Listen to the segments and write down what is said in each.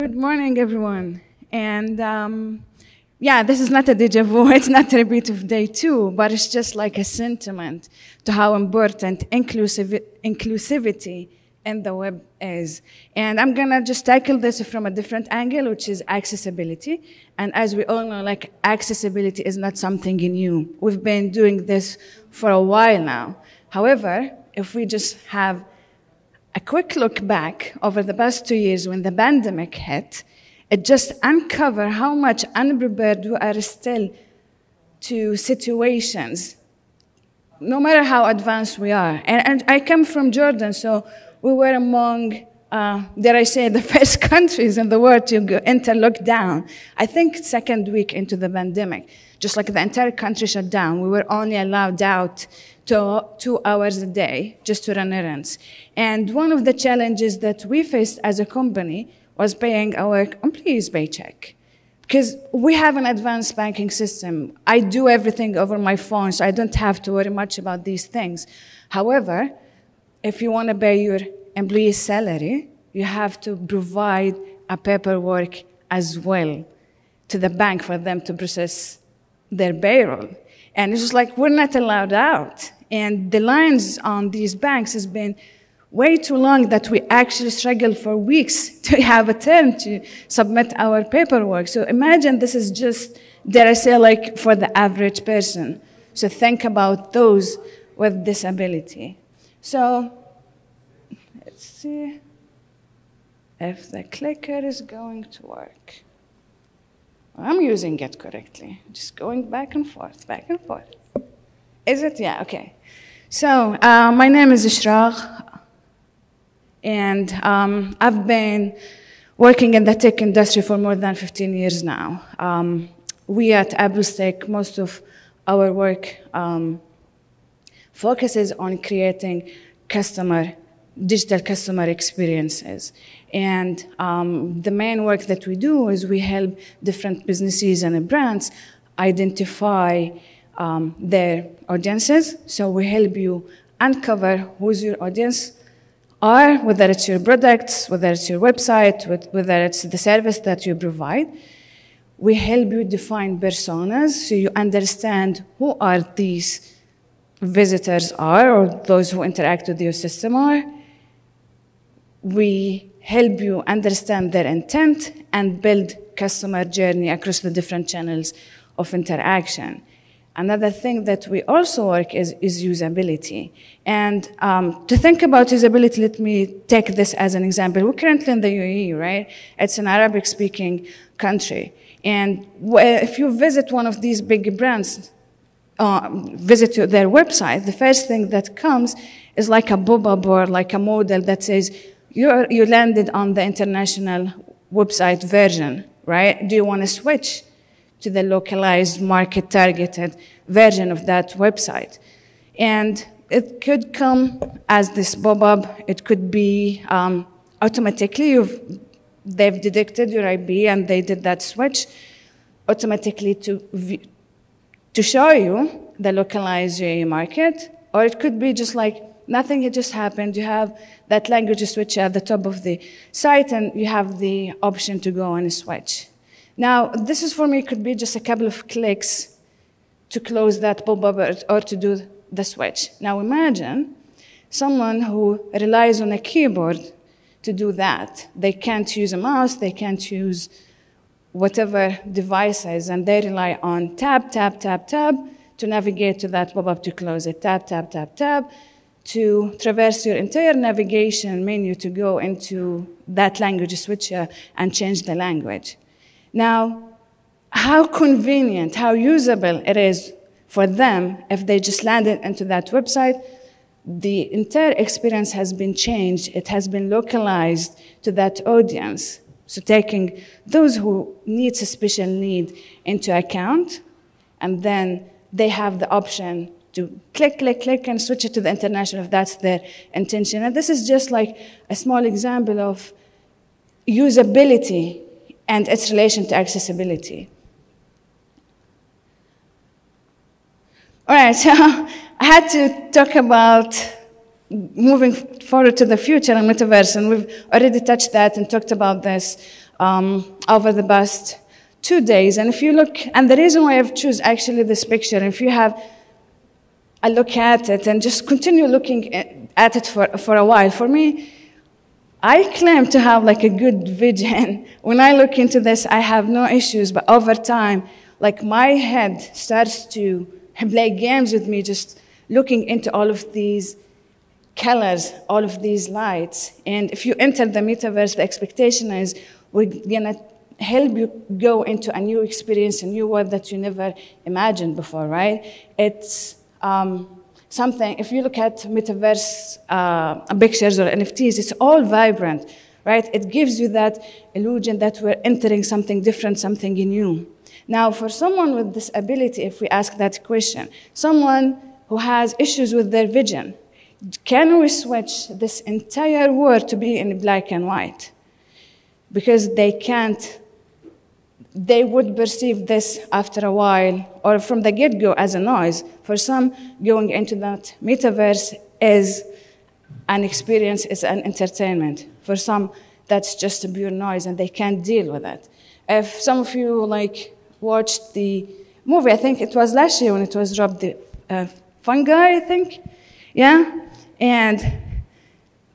Good morning, everyone. And yeah, this is not a deja vu. It's not a repeat of day two, but it's just like a sentiment to how important inclusivity in the web is. And I'm gonna just tackle this from a different angle, which is accessibility. And as we all know, like, accessibility is not something new. We've been doing this for a while now. However, if we just have a quick look back over the past 2 years when the pandemic hit, it just uncovered how much unprepared we are still to situations, no matter how advanced we are. And I come from Jordan, so we were among, dare I say, the first countries in the world to enter lockdown. I think second week into the pandemic, just like the entire country shut down. We were only allowed out 2 hours a day just to run errands. And one of the challenges that we faced as a company was paying our employees' paycheck. Because we have an advanced banking system. I do everything over my phone, so I don't have to worry much about these things. However, if you want to pay your employee's salary, you have to provide a paperwork as well to the bank for them to process their payroll. And it's just like, we're not allowed out. And the lines on these banks has been way too long that we actually struggled for weeks to have a turn to submit our paperwork. So imagine this is just, dare I say, like for the average person. So think about those with disability. So let's see if the clicker is going to work. I'm using it correctly, just going back and forth, back and forth. Is it? Yeah, okay. So my name is Ishraq, and I've been working in the tech industry for more than 15 years now. We at AppleStack, most of our work focuses on creating digital customer experiences. And the main work that we do is we help different businesses and brands identify their audiences. So we help you uncover who's your audience are, whether it's your products, whether it's your website, whether it's the service that you provide. We help you define personas so you understand who are these visitors are, or those who interact with your system are. We help you understand their intent and build customer journey across the different channels of interaction. Another thing that we also work is usability. And to think about usability, let me take this as an example. We're currently in the UAE, right? It's an Arabic-speaking country. And if you visit one of these big brands, visit their website, the first thing that comes is like a pop-up or like a model that says, you landed on the international website version, right? Do you want to switch to the localized, market-targeted version of that website? And it could come as this pop-up. It could be automatically, they've detected your IP and they did that switch automatically to show you the localized UAE market. Or it could be just like nothing, it just happened. You have that language switch at the top of the site and you have the option to go and switch. Now, this is for me, could be just a couple of clicks to close that pop-up or to do the switch. Now imagine someone who relies on a keyboard to do that. They can't use a mouse, they can't use whatever devices, and they rely on tab, tab, tab, tab to navigate to that pop-up to close it, tab, tab, tab, tab, to traverse your entire navigation menu to go into that language switcher and change the language. Now, how convenient, how usable it is for them if they just landed into that website. The entire experience has been changed. It has been localized to that audience. So taking those who need a special need into account, and then they have the option to click, click, click, and switch it to the international if that's their intention. And this is just like a small example of usability and its relation to accessibility. All right, so I had to talk about moving forward to the future and metaverse, and we've already touched that and talked about this over the past 2 days. And if you look, and the reason why I've chosen actually this picture, if you have a look at it and just continue looking at it for a while, for me, I claim to have like a good vision. When I look into this, I have no issues, but over time, like my head starts to play games with me, just looking into all of these colors, all of these lights. And if you enter the metaverse, the expectation is we're gonna help you go into a new experience, a new world that you never imagined before, right? It's something, if you look at metaverse pictures or NFTs, it's all vibrant, right? It gives you that illusion that we're entering something different, something new. Now, for someone with disability, if we ask that question, someone who has issues with their vision, can we switch this entire world to be in black and white? Because they can't, they would perceive this after a while or from the get-go as a noise. For some, going into that metaverse is an experience, is an entertainment. For some, that's just a pure noise and they can't deal with it. If some of you watched the movie, I think it was last year when it was dropped, the Fungi, I think, yeah? And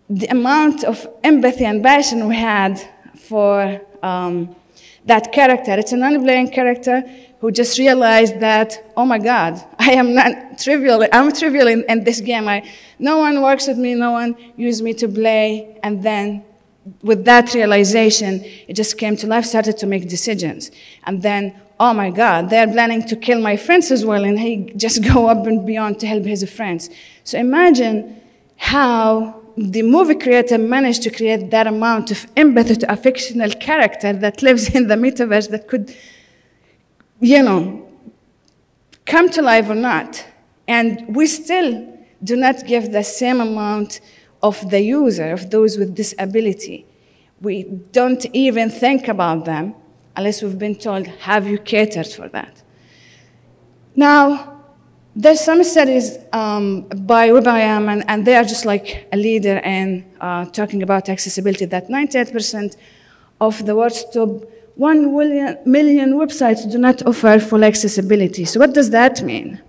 the amount of empathy and passion we had for that character. It's a non-playing character who just realized that, oh my God, I am not trivial. I'm trivial in this game. No one works with me. No one uses me to play. And then with that realization, it just came to life, started to make decisions. And then, oh my God, they're planning to kill my friends as well. And he just go up and beyond to help his friends. So imagine how the movie creator managed to create that amount of empathy to a fictional character that lives in the metaverse that could, come to life or not. And we still do not give the same amount of the user, of those with disability. We don't even think about them unless we've been told, have you catered for that? Now, there's some studies by WebIM, and they are just like a leader in talking about accessibility, that 98% of the world's top 1 million websites do not offer full accessibility. So what does that mean?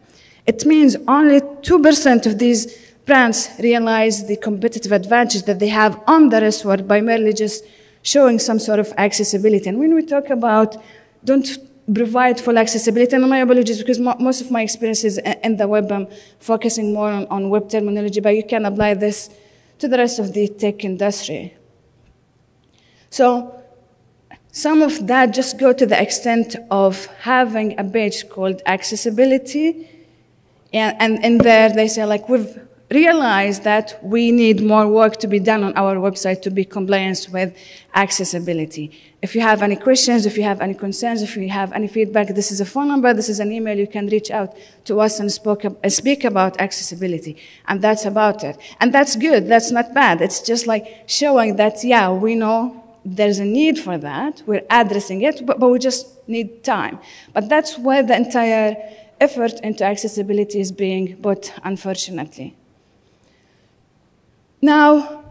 It means only 2% of these brands realize the competitive advantage that they have on the rest world by merely just showing some sort of accessibility. And when we talk about don't provide full accessibility, and my apologies because most of my experience is in the web, I'm focusing more on web terminology, but you can apply this to the rest of the tech industry. So some of that just go to the extent of having a page called accessibility, and in there they say we've realized that we need more work to be done on our website to be compliant with accessibility. If you have any questions, if you have any concerns, if you have any feedback, this is a phone number, this is an email, you can reach out to us and speak about accessibility. And that's about it. And that's good, that's not bad. It's just showing that, yeah, we know there's a need for that, we're addressing it, but we just need time. But that's where the entire effort into accessibility is being put, unfortunately. Now,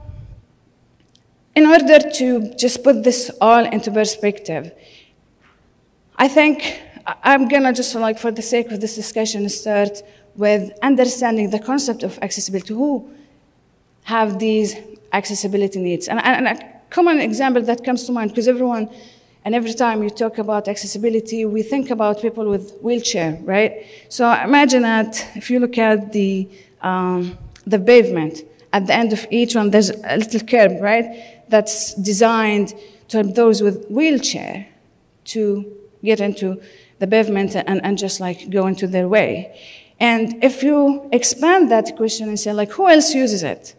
in order to just put this all into perspective, I think I'm gonna just for the sake of this discussion, start with understanding the concept of accessibility, who have these accessibility needs. And a common example that comes to mind, because everyone, and every time you talk about accessibility, we think about people with wheelchair, right? So imagine that if you look at the pavement, at the end of each one, there's a little curb, right? That's designed to help those with wheelchair to get into the pavement and just go into their way. And if you expand that question and say, who else uses it,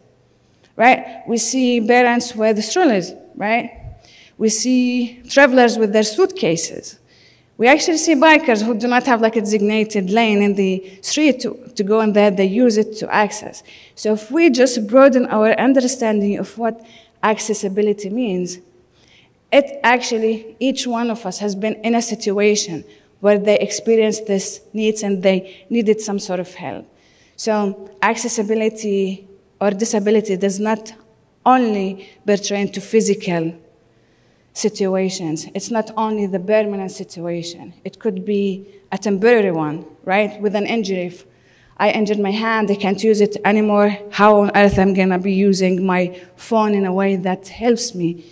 right? We see parents with strollers, right? We see travelers with their suitcases. We actually see bikers who do not have a designated lane in the street to go in there, they use it to access. So if we just broaden our understanding of what accessibility means, it actually, each one of us has been in a situation where they experienced these needs and they needed some sort of help. So accessibility or disability does not only pertain to physical situations. It's not only the permanent situation. It could be a temporary one, right? With an injury. If I injured my hand, I can't use it anymore. How on earth am I gonna be using my phone in a way that helps me?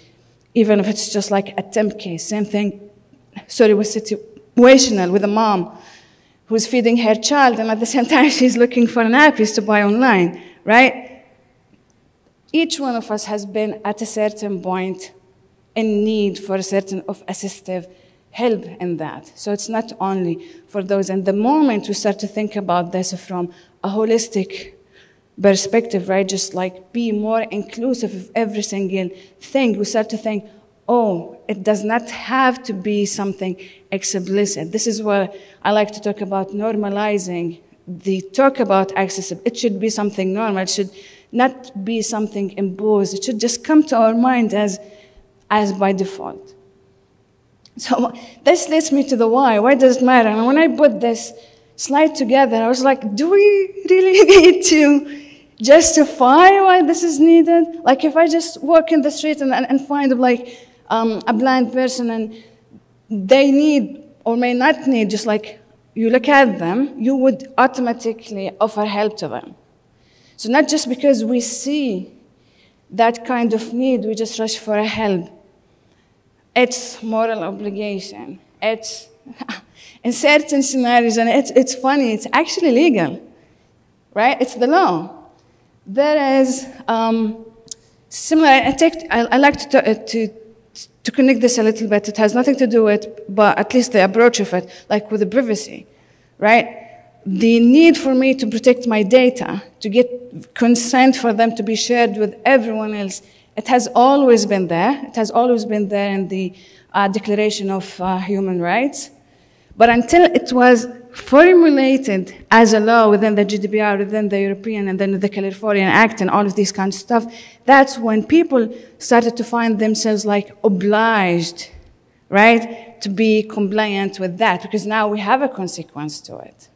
Even if it's just like a temp case. Same thing, with situational with a mom who's feeding her child, and at the same time she's looking for nappies to buy online, right? Each one of us has been at a certain point in need for a certain of assistive help in that. So it's not only for those. And the moment we start to think about this from a holistic perspective, right, just like be more inclusive of every single thing, we start to think, oh, it does not have to be something explicit. This is where I like to talk about normalizing the talk about accessibility. It should be something normal. It should not be something imposed. It should just come to our mind as by default. So this leads me to the why. Why does it matter? And when I put this slide together, I was like, do we really need to justify why this is needed? Like if I just walk in the street and find like a blind person and they need or may not need, just like you look at them, you would automatically offer help to them. So not just because we see that kind of need, we just rush for a help. It's moral obligation. It's in certain scenarios, and it's funny, it's actually legal, right? It's the law. There is similar, I like to connect this a little bit. It has nothing to do with, but at least the approach of it, like with the privacy, right? The need for me to protect my data, to get consent for them to be shared with everyone else, it has always been there. It has always been there in the Declaration of Human Rights. But until it was formulated as a law within the GDPR, within the European, and then the California Act and all of these kinds of stuff, that's when people started to find themselves like obliged, right, to be compliant with that, because now we have a consequence to it.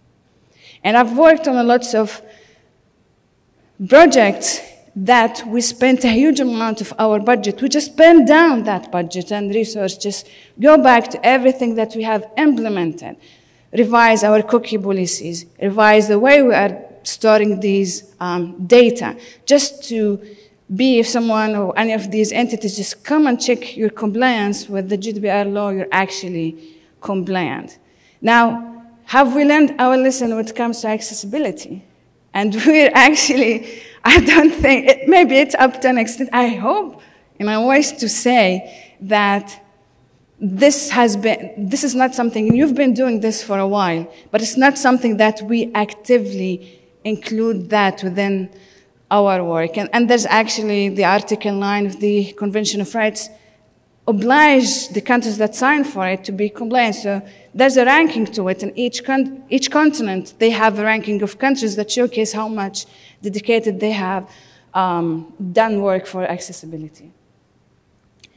And I've worked on lots of projects that we spent a huge amount of our budget. We just spend down that budget and resource, just go back to everything that we have implemented, revise our cookie policies, revise the way we are storing these data, just to be, if someone or any of these entities just come and check your compliance with the GDPR law, you're actually compliant. Now, have we learned our lesson when it comes to accessibility? And we're actually, I don't think, maybe it's up to an extent, I hope, in my ways to say that this is not something, and you've been doing this for a while, but it's not something that we actively include that within our work. And there's actually the Article 9 of the Convention of Rights oblige the countries that sign for it to be compliant. So there's a ranking to it, and each continent, they have a ranking of countries that showcase how much dedicated they have done work for accessibility.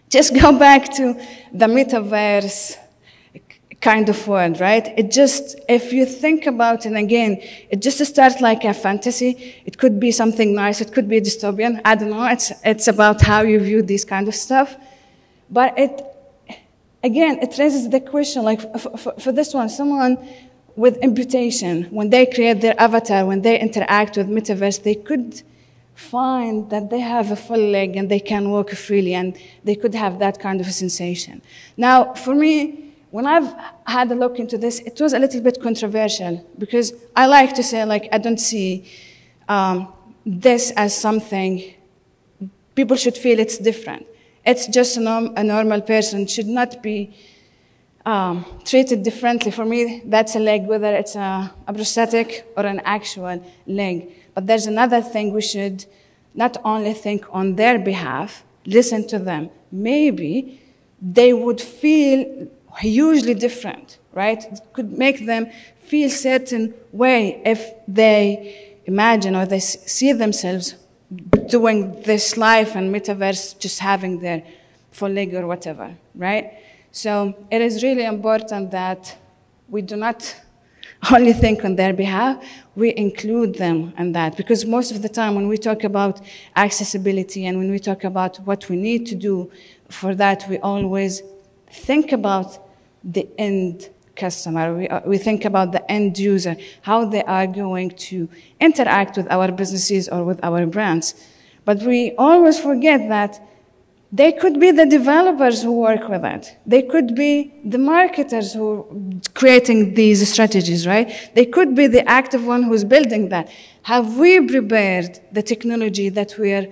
Just go back to the metaverse kind of world, right? It just, if you think about it again, it just starts like a fantasy. It could be something nice. It could be dystopian. I don't know. It's about how you view this kind of stuff. But again, it raises the question, like for this one, someone with amputation, when they create their avatar, when they interact with metaverse, they could find that they have a full leg and they can walk freely, and they could have that kind of a sensation. Now, for me, when I've had a look into this, it was a little bit controversial, because I like to say, like, I don't see this as something people should feel it's different. It's just a normal person, should not be treated differently. For me, that's a leg, whether it's a prosthetic or an actual leg. But there's another thing we should not only think on their behalf, listen to them. Maybe they would feel hugely different, right? It could make them feel certain way if they imagine or they see themselves doing this life and metaverse, just having their full leg or whatever, right? So it is really important that we do not only think on their behalf, we include them in that. Because most of the time when we talk about accessibility and when we talk about what we need to do for that, we always think about the end customer. We think about the end user, how they are going to interact with our businesses or with our brands. But we always forget that they could be the developers who work with it. They could be the marketers who are creating these strategies, right? They could be the active one who's building that. Have we prepared the technology that we are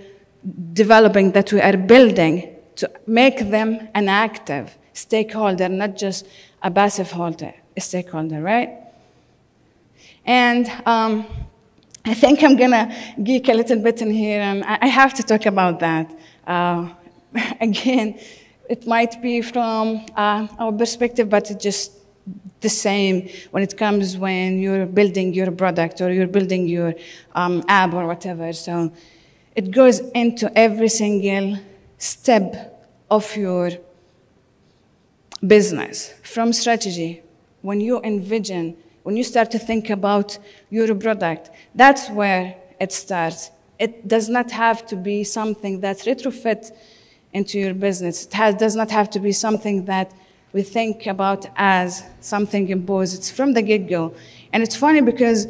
developing, that we are building, to make them an active stakeholder, not just a passive stakeholder, right? And I think I'm gonna geek a little bit in here, and I have to talk about that. Again, it might be from our perspective, but it's just the same when it comes when you're building your product or you're building your app or whatever. So it goes into every single step of your business, from strategy. When you envision, when you start to think about your product, that's where it starts. It does not have to be something that's retrofit into your business. It does not have to be something that we think about as something imposed. It's from the get-go. And it's funny because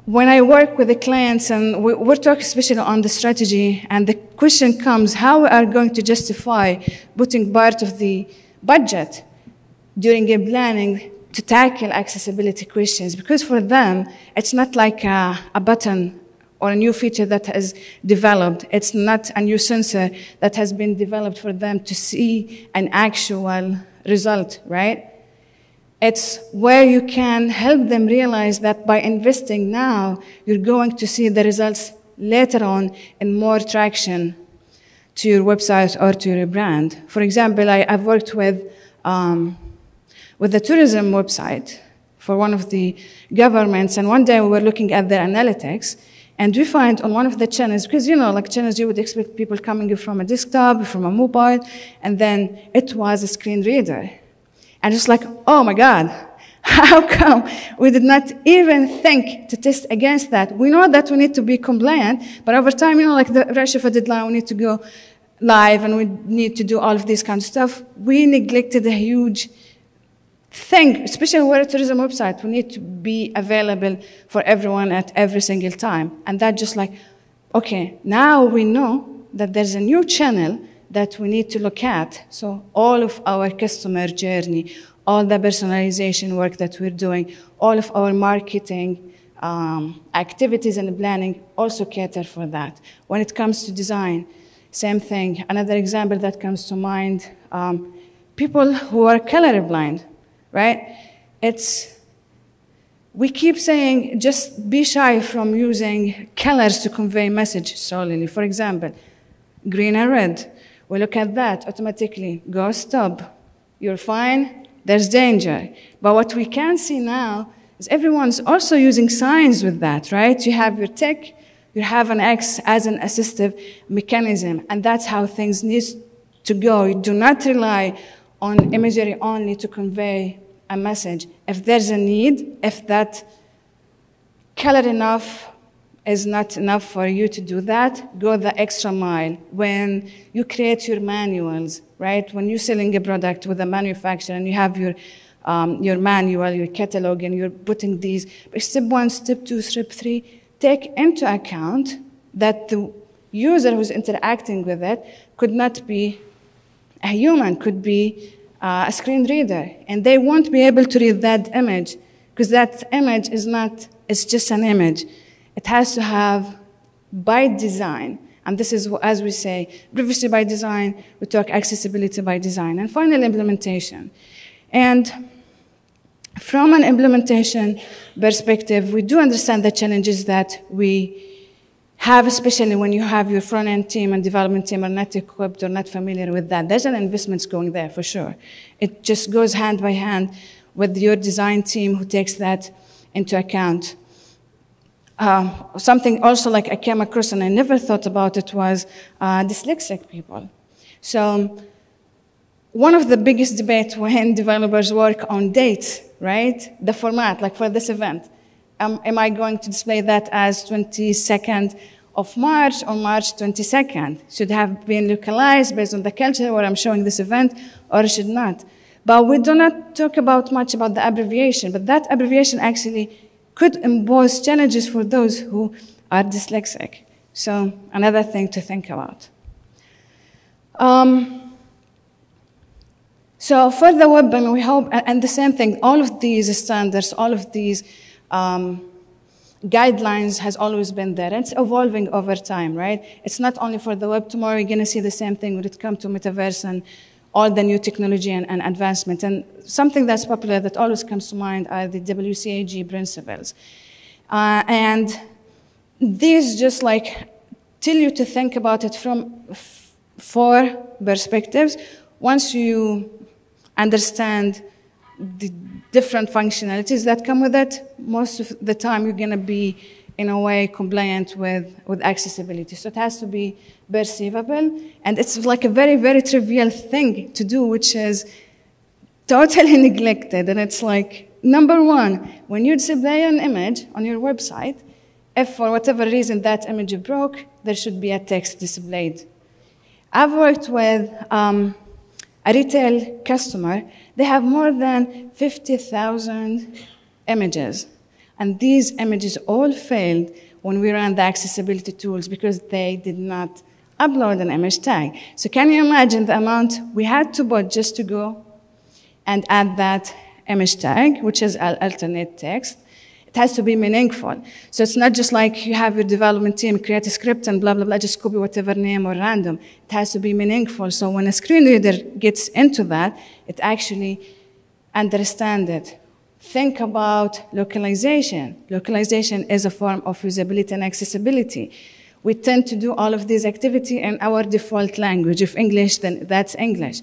when I work with the clients and we're talking especially on the strategy, and the question comes, how we are going to justify putting part of the budget during a planning to tackle accessibility questions? Because for them, it's not like a button or a new feature that has developed. It's not a new sensor that has been developed for them to see an actual result, right? It's where you can help them realize that by investing now, you're going to see the results later on in more traction to your website or to your brand. For example, I've worked with the tourism website for one of the governments, and one day we were looking at their analytics, and we find on one of the channels, because like channels you would expect people coming from a desktop, from a mobile, and then it was a screen reader. And it's like, oh my God, how come we did not even think to test against that? We know that we need to be compliant, but over time, like the rush of a deadline, we need to go live and we need to do all of this kind of stuff. We neglected a huge thing, especially when we're a tourism website. We need to be available for everyone at every single time. And that just like, okay, now we know that there's a new channel that we need to look at. So all of our customer journey, all the personalization work that we're doing, all of our marketing activities and planning also cater for that. When it comes to design, same thing. Another example that comes to mind, people who are colorblind, right? We keep saying just be shy from using colors to convey message solely. For example, green and red. We look at that automatically. Go stop. You're fine. There's danger. But what we can see now is everyone's also using signs with that, right? You have your tech. You have an X as an assistive mechanism. And that's how things need to go. You do not rely on imagery only to convey a message. If there's a need, if that color enough is not enough for you to do that, go the extra mile. When you create your manuals, right? When you're selling a product with a manufacturer and you have your manual, your catalog, and you're putting these, step 1, step 2, step 3, take into account that the user who's interacting with it could not be a human, could be a screen reader, and they won't be able to read that image because that image is not, it's just an image. It has to have, by design, and this is, as we say, privacy by design, we talk accessibility by design, and finally implementation. And from an implementation perspective, we do understand the challenges that we have, especially when you have your front-end team and development team are not equipped or not familiar with that. There's an investment going there for sure. It just goes hand by hand with your design team who takes that into account. Something also like I came across and I never thought about it was dyslexic people. So one of the biggest debates when developers work on dates, right? The format, like for this event. Am I going to display that as 20-second of March on March 22nd should have been localized based on the culture where I'm showing this event, or it should not. But we do not talk much about the abbreviation, but that abbreviation actually could impose challenges for those who are dyslexic. So another thing to think about. So for the web, and we hope, and the same thing, all of these standards, all of these guidelines has always been there. It's evolving over time, right? It's not only for the web. Tomorrow you're going to see the same thing when it comes to metaverse and all the new technology and advancement. And something that's popular that always comes to mind are the WCAG principles. And these just like tell you to think about it from four perspectives. Once you understand the different functionalities that come with it, most of the time you're going to be, in a way, compliant with accessibility. So it has to be perceivable, and it's like a very, very trivial thing to do, which is totally neglected. And it's like, number one, when you display an image on your website, if for whatever reason that image broke, there should be a text displayed. I've worked with a retail customer. They have more than 50,000 images. And these images all failed when we ran the accessibility tools because they did not upload an image tag. So can you imagine the amount we had to put just to go and add that image tag, which is an alternate text? It has to be meaningful. So it's not just like you have your development team create a script and blah, blah, blah, just copy whatever name or random. It has to be meaningful. So when a screen reader gets into that, it actually understands it. Think about localization. Localization is a form of usability and accessibility. We tend to do all of these activity in our default language. If English, then that's English.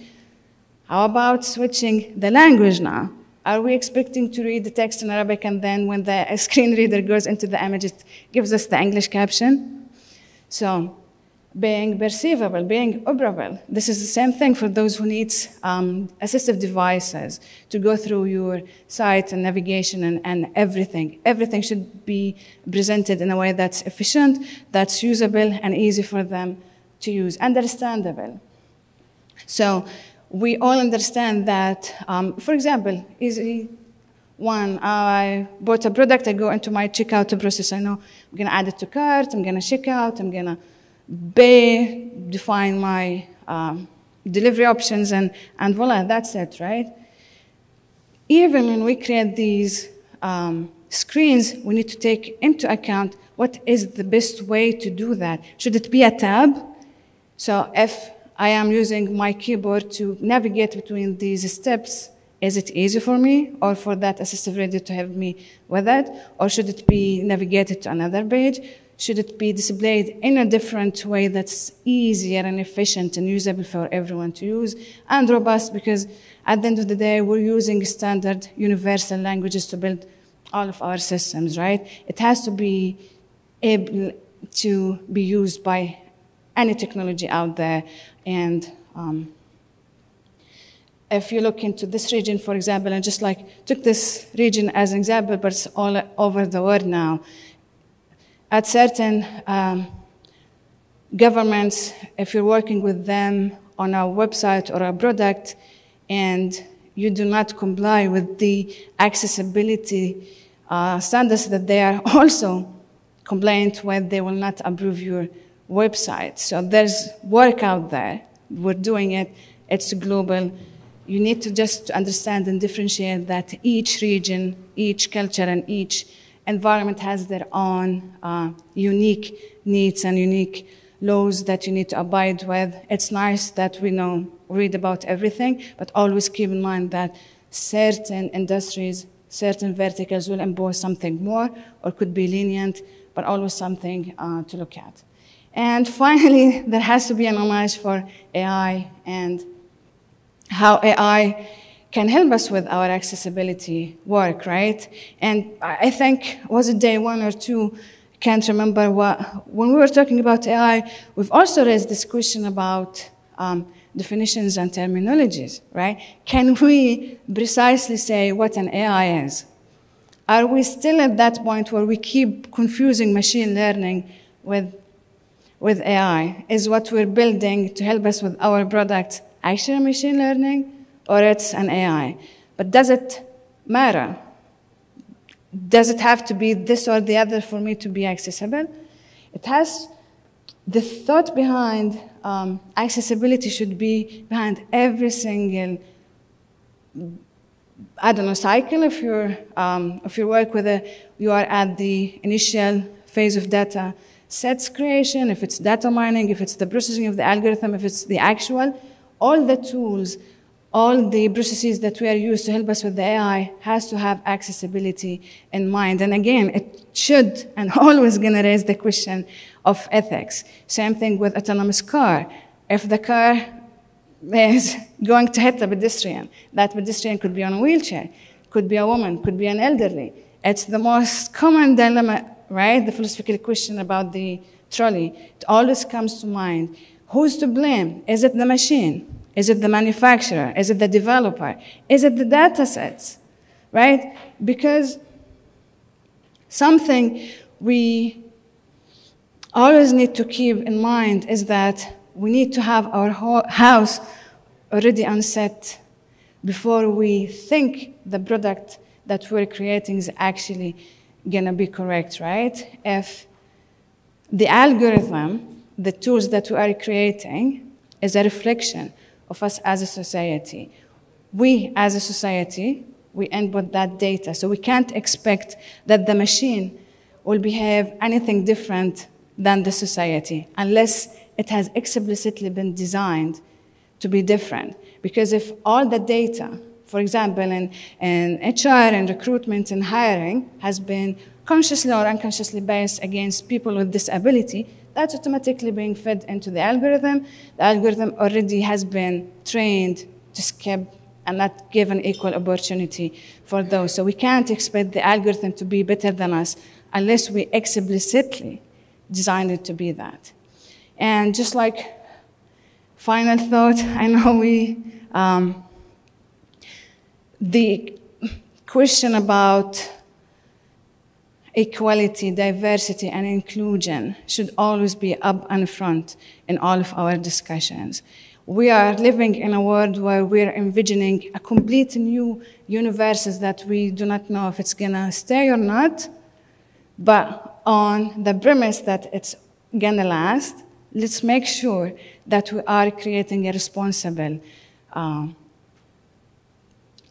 How about switching the language now? Are we expecting to read the text in Arabic and then when the screen reader goes into the image, it gives us the English caption? So being perceivable, being operable. This is the same thing for those who need assistive devices to go through your site and navigation and everything. Everything should be presented in a way that's efficient, that's usable and easy for them to use, understandable. So we all understand that, for example, easy one, I bought a product, I go into my checkout process, I know I'm gonna add it to cart, I'm gonna check out, I'm gonna pay, define my delivery options, and voila, that's it, right? Even when we create these screens, we need to take into account what is the best way to do that. Should it be a tab? So if I am using my keyboard to navigate between these steps, is it easy for me or for that assistive reader to help me with it? Or should it be navigated to another page? Should it be displayed in a different way that's easier and efficient and usable for everyone to use and robust? Because at the end of the day, we're using standard universal languages to build all of our systems, right? It has to be able to be used by any technology out there. And if you look into this region, for example, and just like took this region as an example, but it's all over the world now. At certain governments, if you're working with them on a website or a product and you do not comply with the accessibility standards that they are also compliant with, they will not approve your website. So there's work out there. We're doing it. It's global. You need to just understand and differentiate that each region, each culture, and each environment has their own unique needs and unique laws that you need to abide with. It's nice that we read about everything, but always keep in mind that certain industries, certain verticals will impose something more or could be lenient, but always something to look at. And finally, there has to be an homage for AI and how AI can help us with our accessibility work, right? And I think, was it day 1 or 2, can't remember when we were talking about AI, we've also raised this question about definitions and terminologies, right? Can we precisely say what an AI is? Are we still at that point where we keep confusing machine learning with with AI? Is what we're building to help us with our product actually machine learning, or it's an AI? But does it matter? Does it have to be this or the other for me to be accessible? It has, the thought behind accessibility should be behind every single, I don't know, cycle. If you work with you are at the initial phase of data sets creation, if it's data mining, if it's the processing of the algorithm, if it's the actual, all the tools, all the processes that we are used to help us with the AI has to have accessibility in mind. And again, it should and always gonna raise the question of ethics. Same thing with autonomous car. If the car is going to hit a pedestrian, that pedestrian could be on a wheelchair, could be a woman, could be an elderly. It's the most common dilemma, right? The philosophical question about the trolley. It always comes to mind. Who's to blame? Is it the machine? Is it the manufacturer? Is it the developer? Is it the data sets, right? Because something we always need to keep in mind is that we need to have our house already unset before we think the product that we're creating is actually gonna be correct, right? If the algorithm, the tools that we are creating, is a reflection of us as a society. We, as a society, we input that data, so we can't expect that the machine will behave anything different than the society unless it has explicitly been designed to be different. Because if all the data, for example, in HR and recruitment and hiring has been consciously or unconsciously biased against people with disability, that's automatically being fed into the algorithm. The algorithm already has been trained to skip and not give an equal opportunity for those. So we can't expect the algorithm to be better than us unless we explicitly design it to be that. And just like final thought, I know the question about equality, diversity, and inclusion should always be up and front in all of our discussions. We are living in a world where we're envisioning a complete new universe that we do not know if it's gonna stay or not, but on the premise that it's gonna last, let's make sure that we are creating a responsible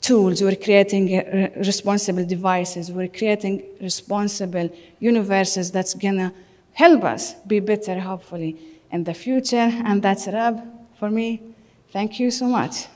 tools, we're creating responsible devices, we're creating responsible universes that's gonna help us be better, hopefully, in the future. And that's a wrap for me. Thank you so much.